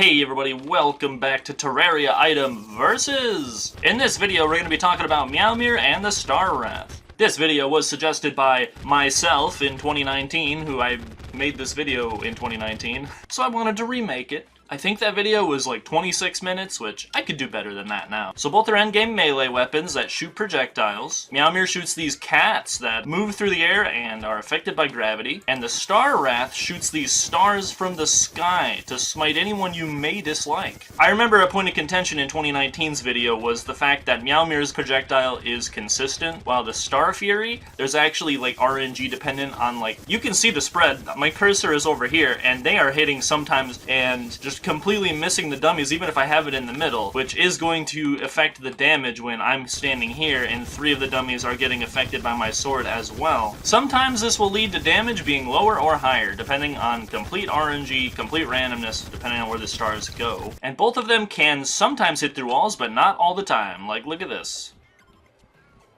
Hey everybody, welcome back to Terraria Item Versus! In this video, we're going to be talking about Meowmere and the Star Wrath. This video was suggested by myself in 2019, who I made this video in 2019, so I wanted to remake it. I think that video was like 26 minutes, which I could do better than that now. So both are endgame melee weapons that shoot projectiles. Meowmere shoots these cats that move through the air and are affected by gravity. And the Star Wrath shoots these stars from the sky to smite anyone you may dislike. I remember a point of contention in 2019's video was the fact that Meowmere's projectile is consistent, while the Star Fury, there's actually like RNG dependent on like, you can see the spread. My cursor is over here and they are hitting sometimes and just completely missing the dummies even if I have it in the middle, which is going to affect the damage when I'm standing here and 3 of the dummies are getting affected by my sword as well. Sometimes this will lead to damage being lower or higher depending on complete RNG, complete randomness, depending on where the stars go. And both of them can sometimes hit through walls, but not all the time. Like, look at this.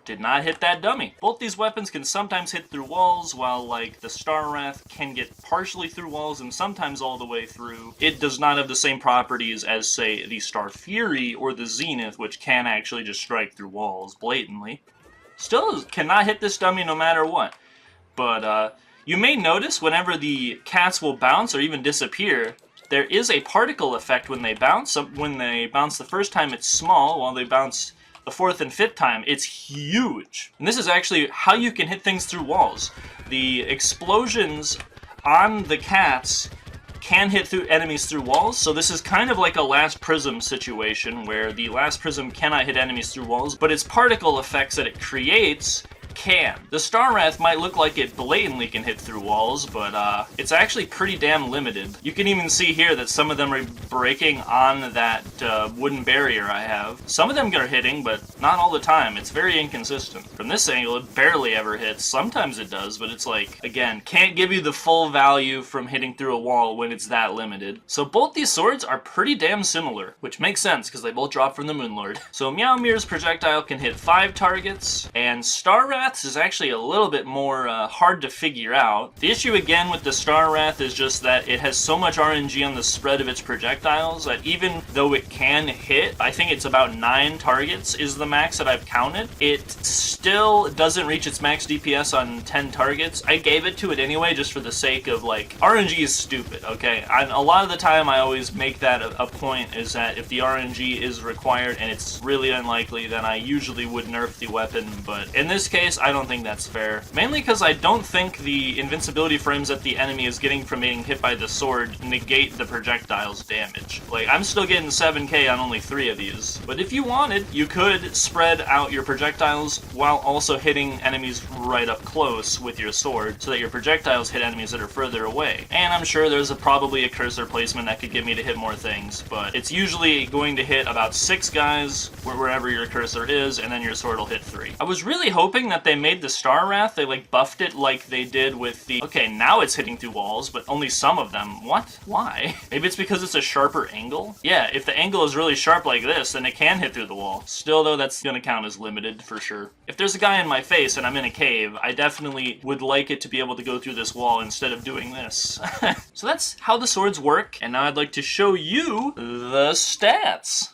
Did not hit that dummy. Both these weapons can sometimes hit through walls, while like the Star Wrath can get partially through walls and sometimes all the way through. It does not have the same properties as, say, the Star Fury or the Zenith, which can actually just strike through walls blatantly. Still cannot hit this dummy no matter what. But you may notice whenever the cats will bounce or even disappear, there is a particle effect when they bounce. When they bounce the first time, it's small, while they bounce the 4th and 5th time, it's huge. And this is actually how you can hit things through walls. The explosions on the cats can hit through enemies through walls, so this is kind of like a last prism situation where the last prism cannot hit enemies through walls, but its particle effects that it creates can. The Star Wrath might look like it blatantly can hit through walls, but it's actually pretty damn limited. You can even see here that some of them are breaking on that wooden barrier I have. Some of them are hitting, but not all the time. It's very inconsistent. From this angle, it barely ever hits. Sometimes it does, but it's like, again, can't give you the full value from hitting through a wall when it's that limited. So both these swords are pretty damn similar, which makes sense because they both drop from the Moonlord. So Meowmere's projectile can hit 5 targets, and Star Wrath is actually a little bit more hard to figure out. The issue again with the Star Wrath is just that it has so much RNG on the spread of its projectiles that even though it can hit, I think it's about 9 targets is the max that I've counted, it still doesn't reach its max DPS on 10 targets. I gave it to it anyway just for the sake of like, RNG is stupid, okay? A lot of the time I always make that a point, is that if the RNG is required and it's really unlikely, then I usually would nerf the weapon, but in this case I don't think that's fair. Mainly because I don't think the invincibility frames that the enemy is getting from being hit by the sword negate the projectile's damage. Like, I'm still getting 7k on only 3 of these. But if you wanted, you could spread out your projectiles while also hitting enemies right up close with your sword, so that your projectiles hit enemies that are further away. And I'm sure there's probably a cursor placement that could get me to hit more things, but it's usually going to hit about 6 guys wherever your cursor is, and then your sword will hit 3. I was really hoping that they made the Star Wrath, they like buffed it like they did with the, okay, now it's hitting through walls, but only some of them. What? Why? Maybe it's because it's a sharper angle? Yeah, if the angle is really sharp like this, then it can hit through the wall. Still though, that's gonna count as limited for sure. If there's a guy in my face and I'm in a cave, I definitely would like it to be able to go through this wall instead of doing this. So that's how the swords work, and now I'd like to show you the stats.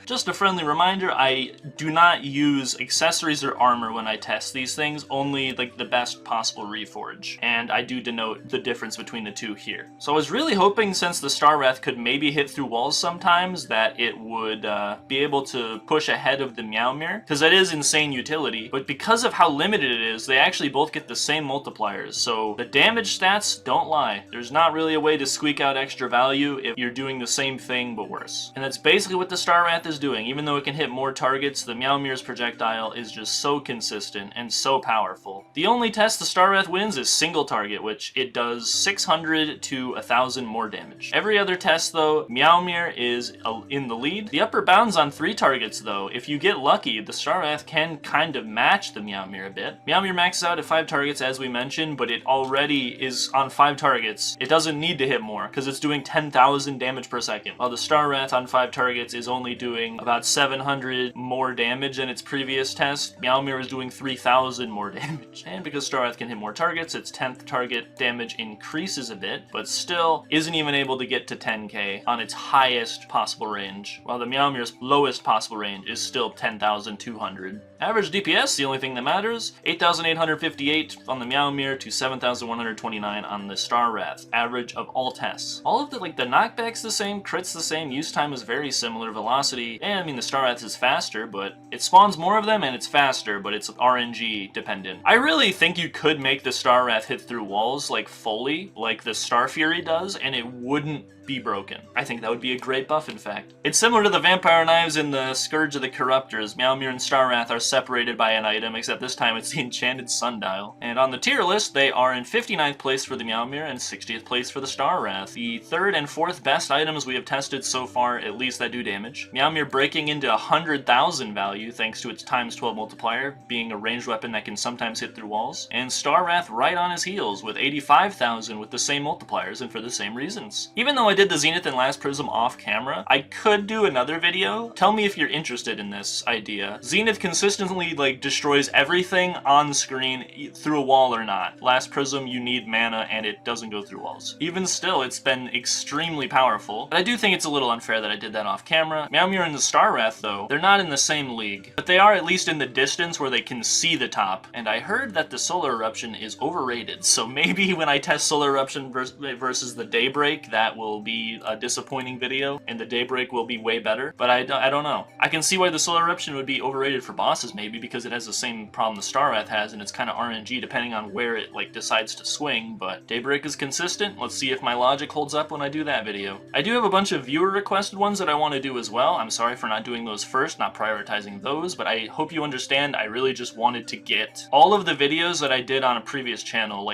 Just a friendly reminder, I do not use accessories or armor when I test these things, only like the best possible reforge. And I do denote the difference between the two here. So I was really hoping, since the Star Wrath could maybe hit through walls sometimes, that it would be able to push ahead of the Meowmere, because that is insane utility. But because of how limited it is, they actually both get the same multipliers. So the damage stats don't lie. There's not really a way to squeak out extra value if you're doing the same thing but worse. And that's basically what the Star Wrath is doing. Even though it can hit more targets, the Meowmere's projectile is just so consistent and so powerful. The only test the Star Wrath wins is single target, which it does 600 to 1,000 more damage. Every other test though, Meowmere is in the lead. The upper bound's on 3 targets though. If you get lucky, the Star Wrath can kind of match the Meowmere a bit. Meowmere maxes out at 5 targets as we mentioned, but it already is on 5 targets. It doesn't need to hit more because it's doing 10,000 damage per second, while the Star Wrath on 5 targets targets is only doing about 700 more damage than its previous test. Meowmere is doing 3,000 more damage. And because Starwrath can hit more targets, its 10th target damage increases a bit, but still isn't even able to get to 10k on its highest possible range, while the Meowmere's lowest possible range is still 10,200. Average DPS, the only thing that matters, 8,858 on the Meowmere to 7,129 on the Starwrath. Average of all tests. All of the knockback's the same, crit's the same, use time is very similar, velocity, and I mean the Starwrath is faster, but it spawns more of them and it's faster, but it's RNG dependent. I really think you could make the Starwrath hit through walls like fully, like the Star Fury does, and it wouldn't be broken. I think that would be a great buff, in fact. It's similar to the Vampire Knives in the Scourge of the Corruptors. Meowmere and Starwrath are separated by an item, except this time it's the Enchanted Sundial. And on the tier list, they are in 59th place for the Meowmere and 60th place for the Starwrath. The 3rd and 4th best items we have tested so far, at least that do damage. Meowmere breaking into 100,000 value thanks to its times 12 multiplier, being a ranged weapon that can sometimes hit through walls. And Starwrath right on his heels with 85,000 with the same multipliers and for the same reasons. Even though I did the Zenith and Last Prism off camera, I could do another video. Tell me if you're interested in this idea. Zenith consistently destroys everything on screen through a wall or not. Last Prism, you need mana and it doesn't go through walls. Even still, it's been extremely powerful. But I do think it's a little unfair that I did that off camera. Meowmere and the Starwrath though, they're not in the same league, but they are at least in the distance where they can see the top. And I heard that the Solar Eruption is overrated, so maybe when I test Solar Eruption versus the Daybreak, that will be a disappointing video, and the Daybreak will be way better, but I don't know. I can see why the Solar Eruption would be overrated for bosses, maybe, because it has the same problem the Starwrath has, and it's kind of RNG depending on where it decides to swing, but Daybreak is consistent. Let's see if my logic holds up when I do that video. I do have a bunch of viewer requested ones that I want to do as well. I'm sorry for not doing those first, not prioritizing those, but I hope you understand I really just wanted to get all of the videos that I did on a previous channel,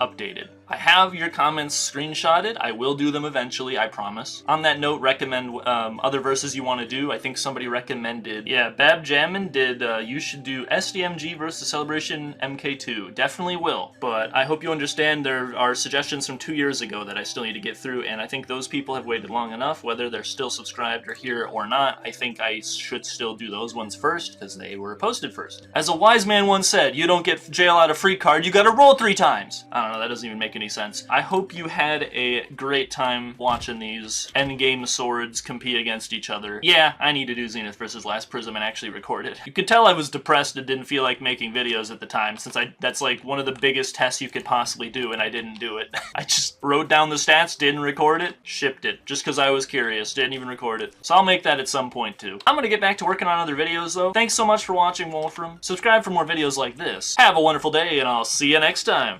updated. I have your comments screenshotted. I will do them eventually, I promise. On that note, recommend other verses you want to do. I think somebody recommended, yeah, Bab Jammin did, you should do SDMG versus Celebration MK2. Definitely will, but I hope you understand there are suggestions from 2 years ago that I still need to get through, and I think those people have waited long enough, whether they're still subscribed or here or not. I think I should still do those ones first, because they were posted first. As a wise man once said, you don't get jail out of free card, you gotta roll 3 times. I don't know, that doesn't even make any sense. I hope you had a great time watching these endgame swords compete against each other. Yeah, I need to do Zenith versus Last Prism and actually record it. You could tell I was depressed and didn't feel like making videos at the time, since that's one of the biggest tests you could possibly do, and I didn't do it. I just wrote down the stats, didn't record it, shipped it, just because I was curious, didn't even record it. So I'll make that at some point too. I'm gonna get back to working on other videos though. Thanks so much for watching, Wulfrum. Subscribe for more videos like this. Have a wonderful day, and I'll see you next time.